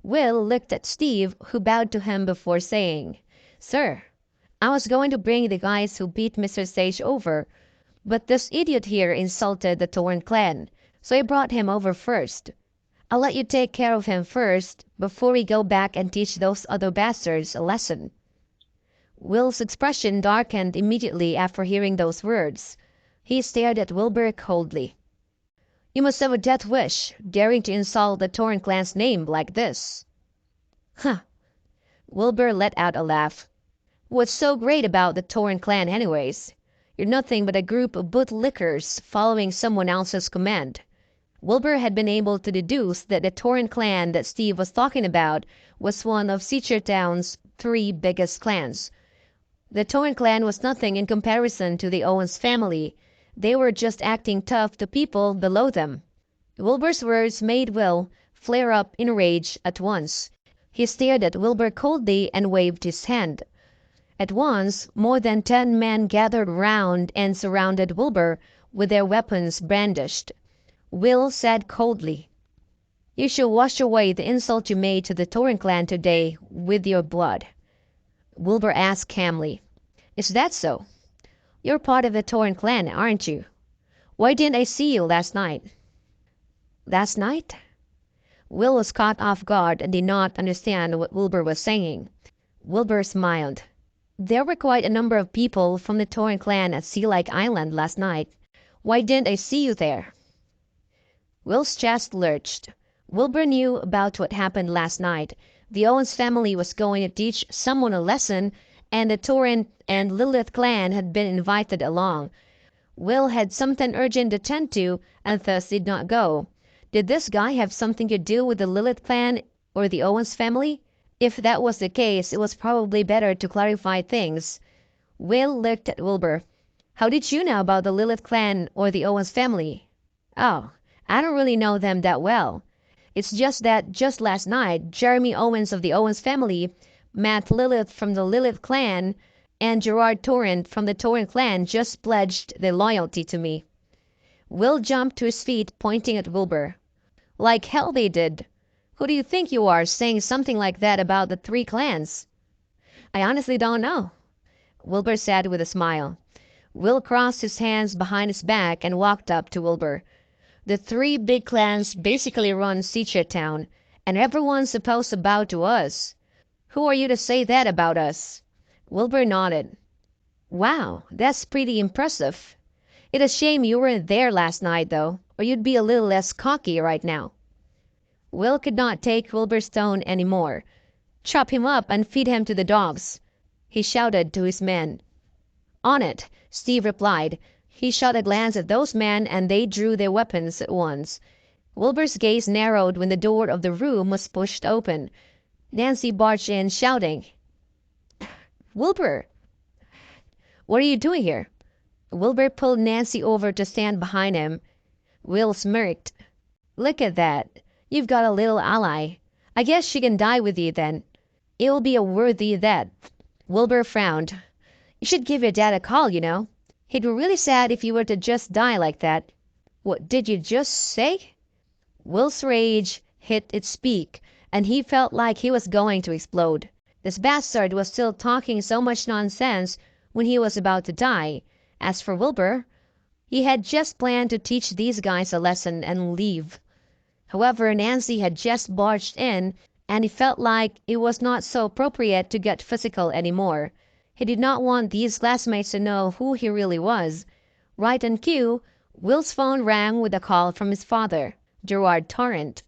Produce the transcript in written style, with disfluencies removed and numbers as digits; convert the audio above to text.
Will looked at Steve, who bowed to him before saying, "Sir, I was going to bring the guys who beat Mr. Sage over, but this idiot here insulted the Torrent clan, so I brought him over first. I'll let you take care of him first, before we go back and teach those other bastards a lesson." Will's expression darkened immediately after hearing those words. He stared at Wilbur coldly. "You must have a death wish, daring to insult the Torrent clan's name like this." "Huh!" Wilbur let out a laugh. "What's so great about the Torrent clan anyways? You're nothing but a group of bootlickers following someone else's command." Wilbur had been able to deduce that the Torrent clan that Steve was talking about was one of Seachertown's three biggest clans. The Torrent clan was nothing in comparison to the Owens family. They were just acting tough to people below them. Wilbur's words made Will flare up in rage at once. He stared at Wilbur coldly and waved his hand. At once, more than 10 men gathered round and surrounded Wilbur with their weapons brandished. Will said coldly, "You shall wash away the insult you made to the Torrent clan today with your blood." Wilbur asked calmly, "Is that so? You're part of the Torrent clan, aren't you? Why didn't I see you last night?" "Last night?" Will was caught off guard and did not understand what Wilbur was saying. Wilbur smiled. "There were quite a number of people from the Torrent clan at Sea Lake Island last night. Why didn't I see you there?" Will's chest lurched. Wilbur knew about what happened last night. The Owens family was going to teach someone a lesson, and the Torrent and Lilith clan had been invited along. Will had something urgent to tend to, and thus did not go. Did this guy have something to do with the Lilith clan or the Owens family? If that was the case, it was probably better to clarify things. Will looked at Wilbur. "How did you know about the Lilith clan or the Owens family?" "Oh, I don't really know them that well. It's just that just last night, Jeremy Owens of the Owens family, Matt Lilith from the Lilith clan, and Gerard Torrent from the Torrent clan just pledged their loyalty to me." Will jumped to his feet, pointing at Wilbur. "Like hell they did. Who do you think you are, saying something like that about the three clans?" "I honestly don't know," Wilbur said with a smile. Will crossed his hands behind his back and walked up to Wilbur. "The three big clans basically run Seachertown, and everyone's supposed to bow to us. Who are you to say that about us?" Wilbur nodded. "Wow, that's pretty impressive. It's a shame you weren't there last night, though, or you'd be a little less cocky right now." Will could not take Wilbur's tone any more. "Chop him up and feed him to the dogs," he shouted to his men. "On it," Steve replied. He shot a glance at those men, and they drew their weapons at once. Wilbur's gaze narrowed when the door of the room was pushed open. Nancy barged in, shouting, "Wilbur, what are you doing here?" Wilbur pulled Nancy over to stand behind him. Will smirked. "Look at that. You've got a little ally. I guess she can die with you then. It will be a worthy death." Wilbur frowned. "You should give your dad a call, you know. He'd be really sad if you were to just die like that." "What did you just say?" Will's rage hit its peak, and he felt like he was going to explode. This bastard was still talking so much nonsense when he was about to die. As for Wilbur, he had just planned to teach these guys a lesson and leave. However, Nancy had just barged in, and he felt like it was not so appropriate to get physical anymore. He did not want these classmates to know who he really was. Right on cue, Will's phone rang with a call from his father, Gerard Torrent.